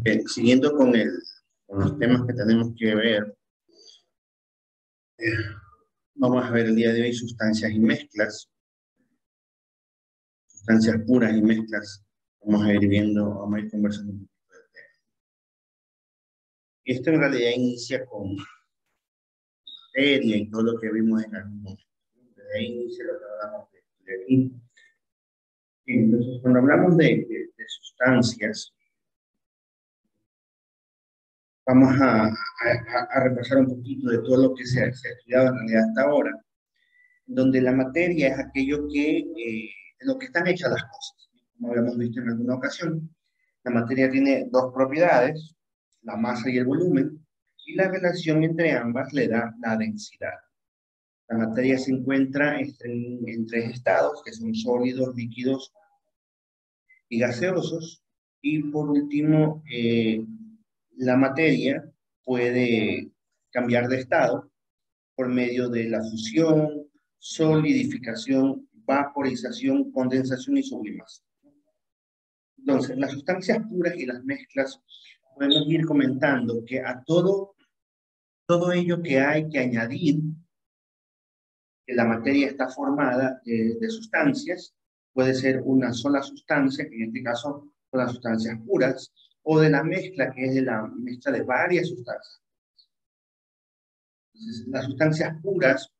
Bien, siguiendo con los temas que tenemos que ver, vamos a ver el día de hoy sustancias y mezclas, sustancias puras y mezclas. Vamos a ir viendo, vamos a ir conversando un poquito del tema. Esto en realidad inicia con materia y todo lo que vimos en algún momento. Desde ahí inicia lo que hablamos de aquí. Entonces, cuando hablamos de sustancias, vamos a repasar un poquito de todo lo que se ha estudiado en realidad hasta ahora, donde la materia es aquello de lo que están hechas las cosas. Como habíamos visto en alguna ocasión, la materia tiene dos propiedades, la masa y el volumen, y la relación entre ambas le da la densidad. La materia se encuentra en tres estados, que son sólidos, líquidos y gaseosos, y por último, la materia puede cambiar de estado por medio de la fusión, solidificación, vaporización, condensación y sublimación. Entonces, las sustancias puras y las mezclas, podemos ir comentando que a todo ello que hay que añadir, que la materia está formada de sustancias, puede ser una sola sustancia, que en este caso son las sustancias puras, o de la mezcla, que es de la mezcla de varias sustancias. Entonces, las sustancias puras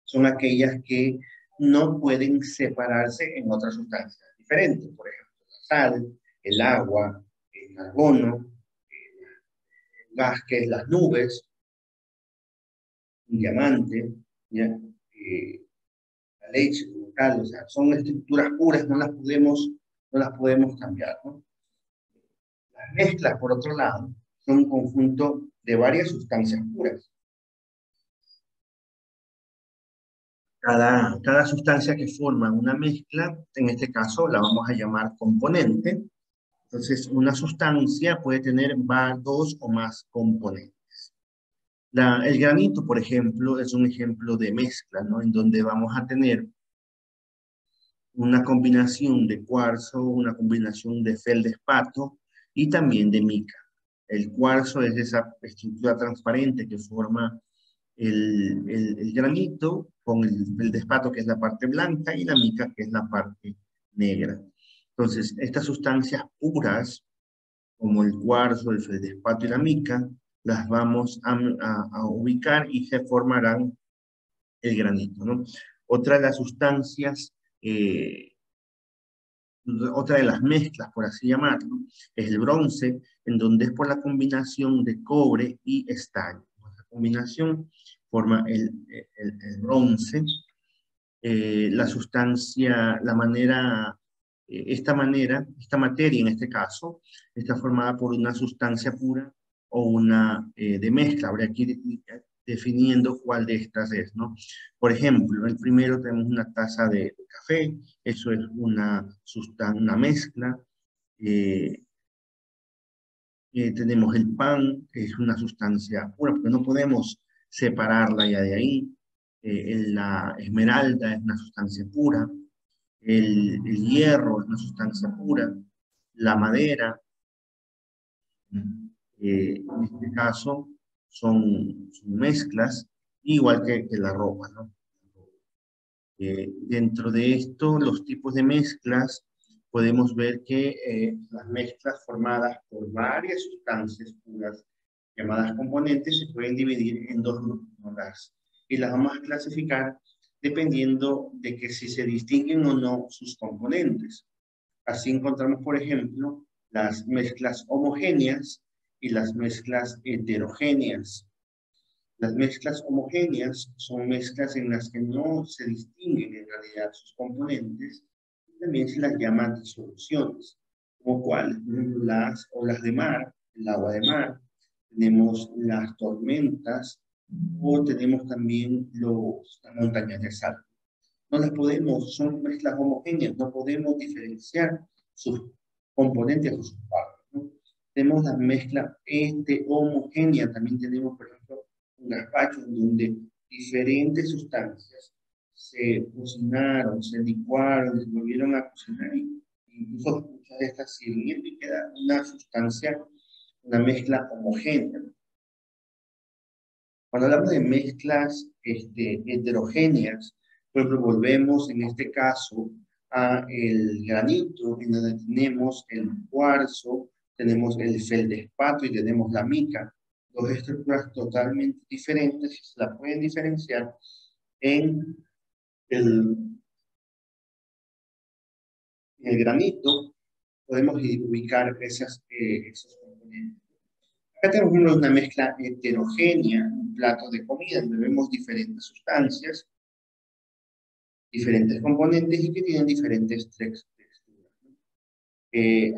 son aquellas que no pueden separarse en otras sustancias diferentes, por ejemplo, la sal, el agua, el carbono, el gas que es las nubes, un diamante, ¿ya? La leche como tal, o sea, son estructuras puras, no las podemos cambiar, ¿no? Las mezclas, por otro lado, son un conjunto de varias sustancias puras. Cada sustancia que forma una mezcla, en este caso la vamos a llamar componente. Entonces, una sustancia puede tener dos o más componentes. El granito, por ejemplo, es un ejemplo de mezcla, ¿no? En donde vamos a tener una combinación de cuarzo, una combinación de feldespato y también de mica. El cuarzo es esa estructura transparente que forma el granito, con el feldespato, que es la parte blanca, y la mica, que es la parte negra. Entonces, estas sustancias puras, como el cuarzo, el feldespato y la mica, las vamos a ubicar y se formarán el granito, ¿no? Otra de las sustancias, otra de las mezclas, por así llamarlo, es el bronce, en donde es por la combinación de cobre y estaño. La combinación forma el bronce. La sustancia, esta materia en este caso, está formada por una sustancia pura o una de mezcla. Habría que ir definiendo cuál de estas es, ¿no? Por ejemplo, el primero tenemos una taza de café, eso es una mezcla. Eh, Tenemos el pan, que es una sustancia pura, porque no podemos separarla ya de ahí. La esmeralda es una sustancia pura. El hierro es una sustancia pura. La madera, en este caso, son mezclas, igual que la ropa, ¿no? Dentro de esto, los tipos de mezclas, podemos ver que las mezclas formadas por varias sustancias puras, llamadas componentes, se pueden dividir en dos grupos, ¿no? Y las vamos a clasificar dependiendo de que si se distinguen o no sus componentes. Así encontramos, por ejemplo, las mezclas homogéneas y las mezclas heterogéneas. Las mezclas homogéneas son mezclas en las que no se distinguen en realidad sus componentes, y también se las llama disoluciones, como cuáles, las olas de mar, el agua de mar, tenemos las tormentas, o tenemos también las montañas de sal. No las podemos, son mezclas homogéneas, no podemos diferenciar sus componentes o sus partes, ¿no? Tenemos la mezcla homogénea, también tenemos, por ejemplo, un gazpacho donde diferentes sustancias se cocinaron, se licuaron, se volvieron a cocinar, y incluso muchas de estas sirven y queda una sustancia, una mezcla homogénea. Cuando hablamos de mezclas heterogéneas, pues volvemos en este caso a el granito, en donde tenemos el cuarzo, tenemos el feldespato y tenemos la mica. Dos estructuras totalmente diferentes, se la pueden diferenciar en el, en el granito, podemos ubicar esos componentes. Acá tenemos una mezcla heterogénea, un plato de comida, donde vemos diferentes sustancias, diferentes componentes y que tienen diferentes texturas.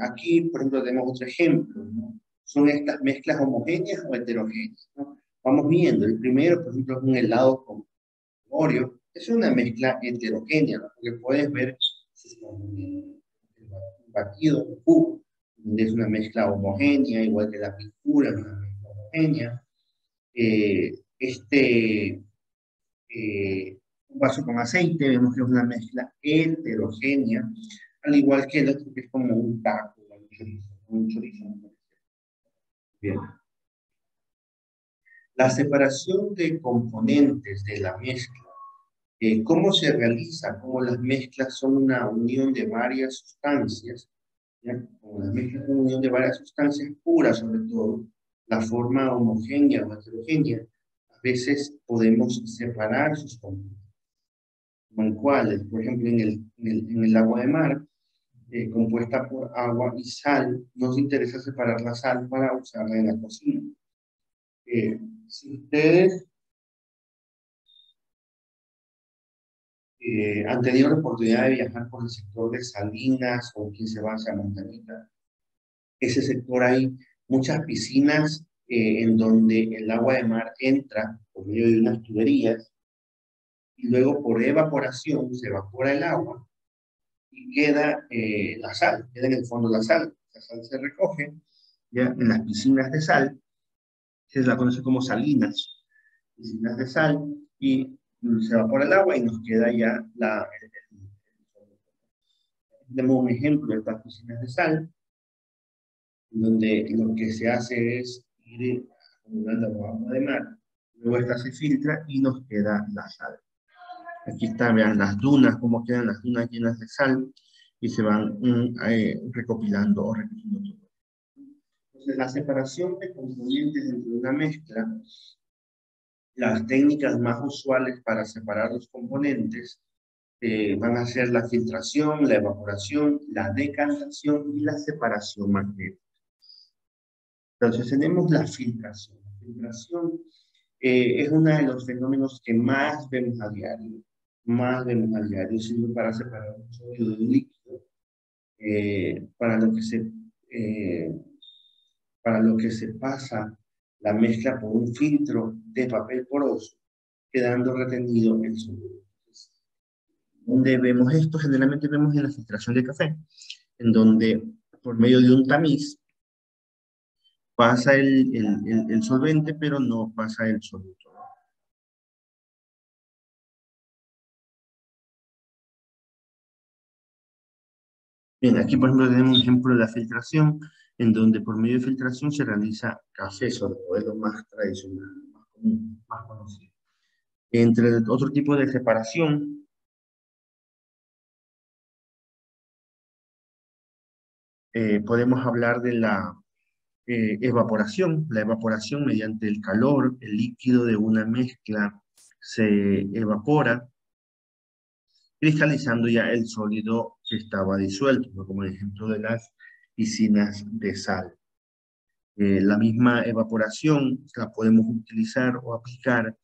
Aquí, por ejemplo, tenemos otro ejemplo, ¿no? ¿Son estas mezclas homogéneas o heterogéneas, ¿no? Vamos viendo, el primero, por ejemplo, es un helado con Oreo, es una mezcla heterogénea, ¿no? Porque puedes ver sus componentes, un batido, un jugo, es una mezcla homogénea, igual que la pintura es una mezcla homogénea. Un vaso con aceite, vemos que es una mezcla heterogénea, al igual que el otro que es como un taco, un chorizo. Bien. La separación de componentes de la mezcla, ¿cómo se realiza? Como las mezclas son una unión de varias sustancias, ¿ya? Como las mezclas son una unión de varias sustancias puras, sobre todo, la forma homogénea o heterogénea, a veces podemos separar sus componentes. Con cuales, por ejemplo, en el agua de mar, compuesta por agua y sal, nos interesa separar la sal para usarla en la cocina. Si ustedes han tenido la oportunidad de viajar por el sector de Salinas o quien se va hacia Montañita, ese sector hay muchas piscinas en donde el agua de mar entra por medio de unas tuberías y luego por evaporación se evapora el agua y queda la sal, queda en el fondo la sal. La sal se recoge ya en las piscinas de sal, se la conoce como salinas, piscinas de sal, y se evapora el agua y nos queda ya tenemos un ejemplo de estas piscinas de sal, donde lo que se hace es ir acumulando agua de mar, luego esta se filtra y nos queda la sal. Aquí están, vean las dunas, cómo quedan las dunas llenas de sal y se van recopilando o recogiendo todo. Entonces, la separación de componentes dentro de una mezcla, las técnicas más usuales para separar los componentes van a ser la filtración, la evaporación, la decantación y la separación magnética. Entonces tenemos la filtración. La filtración es uno de los fenómenos que más vemos a diario. Más vemos a diario, sirve para separar un sólido de un líquido, eh, para lo que se pasa la mezcla por un filtro de papel poroso, quedando retenido el sólido. Donde vemos esto, generalmente vemos en la filtración de café, en donde por medio de un tamiz pasa el solvente, pero no pasa el soluto. Bien, aquí por ejemplo tenemos un ejemplo de la filtración, en donde por medio de filtración se realiza café, sobre todo es lo más tradicional, más común, más conocido. Entre otro tipo de separación, podemos hablar de la evaporación. La evaporación mediante el calor, el líquido de una mezcla se evapora, cristalizando ya el sólido que estaba disuelto, ¿no? Como el ejemplo de las piscinas de sal. La misma evaporación la podemos utilizar o aplicar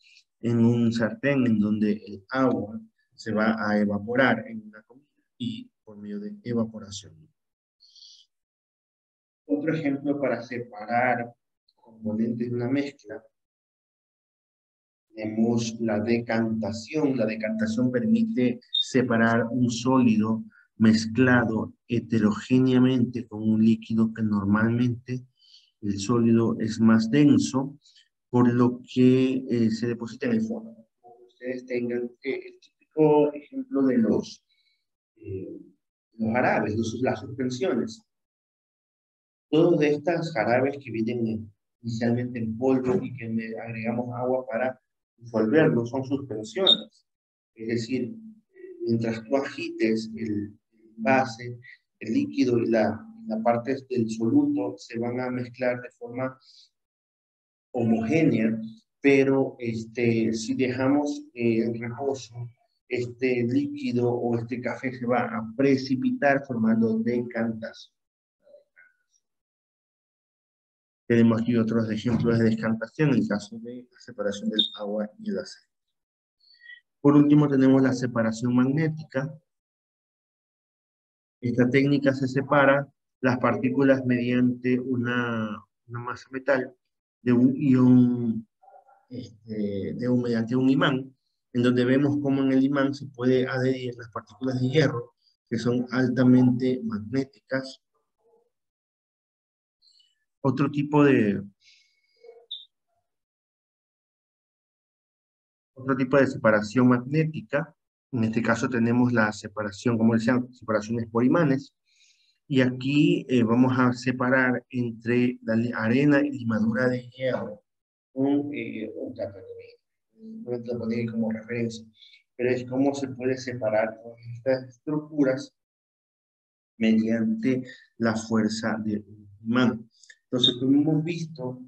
en un sartén en donde el agua se va a evaporar en una comida y por medio de evaporación. Otro ejemplo para separar componentes de una mezcla, tenemos la decantación. La decantación permite separar un sólido mezclado heterogéneamente con un líquido que normalmente el sólido es más denso, por lo que se deposita en el fondo. Ustedes tengan el típico ejemplo de los árabes, las suspensiones. Todas de estas jarabes que vienen inicialmente en polvo y que le agregamos agua para disolverlo, son suspensiones. Es decir, mientras tú agites el base, el líquido y la parte del soluto se van a mezclar de forma homogénea, pero si dejamos en reposo, este líquido o este café se va a precipitar formando decantación. Tenemos aquí otros ejemplos de descantación en el caso de la separación del agua y el aceite. Por último tenemos la separación magnética. Esta técnica se separa las partículas mediante una masa metal de un ion, mediante un imán, en donde vemos cómo en el imán se puede adherir las partículas de hierro, que son altamente magnéticas. Otro tipo de separación magnética, en este caso tenemos la separación, como decían, separaciones por imanes, y aquí vamos a separar entre la arena y limadura de hierro un cátano. No lo ponía como referencia, pero es cómo se puede separar estas estructuras mediante la fuerza del imán. Entonces, como hemos visto,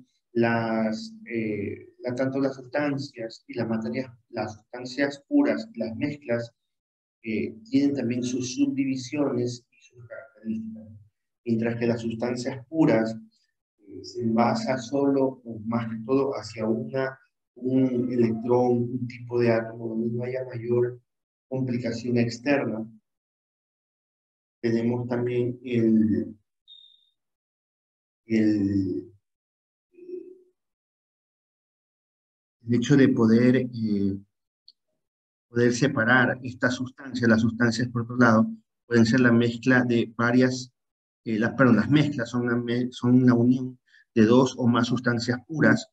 tanto las sustancias y las materias, las sustancias puras, las mezclas, tienen también sus subdivisiones y sus características. Mientras que las sustancias puras se basa solo, o más que todo, hacia un electrón, un tipo de átomo, donde no haya mayor complicación externa. Tenemos también el, el hecho de poder separar estas sustancias. Las sustancias, por otro lado, pueden ser la mezcla de varias, las mezclas son una unión de dos o más sustancias puras,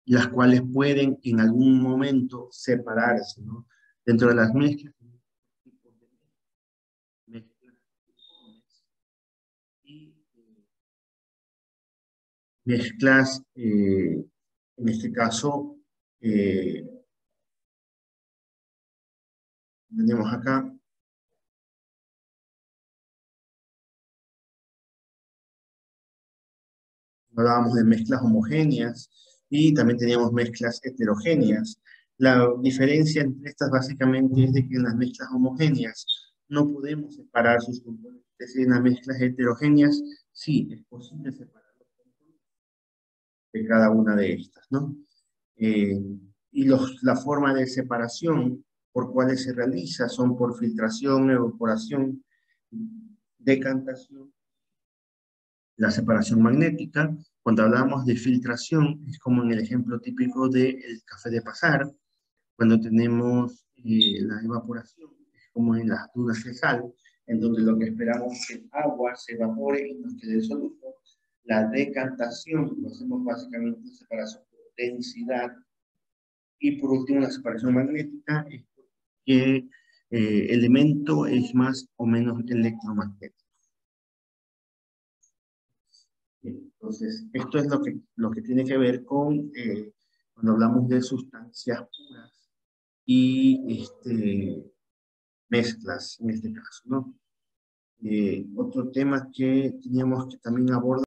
las cuales pueden en algún momento separarse, ¿no? Dentro de las mezclas, mezclas y mezclas, en este caso, eh, tenemos acá, hablábamos de mezclas homogéneas y también teníamos mezclas heterogéneas. La diferencia entre estas básicamente es de que en las mezclas homogéneas no podemos separar sus componentes. Es decir, en las mezclas heterogéneas sí es posible separar los componentes de cada una de estas, ¿no? Eh, la forma de separación por cuales se realiza son por filtración, evaporación, decantación. La separación magnética, cuando hablamos de filtración, es como en el ejemplo típico del café de pasar, cuando tenemos la evaporación, es como en las dunas de sal, en donde lo que esperamos es que el agua se evapore y nos quede soluto. La decantación, lo hacemos básicamente en separación por densidad. Y por último, la separación magnética, es que elemento es más o menos electromagnético. Entonces, esto es lo que tiene que ver con cuando hablamos de sustancias puras y mezclas, en este caso, ¿no? Otro tema que teníamos que también abordar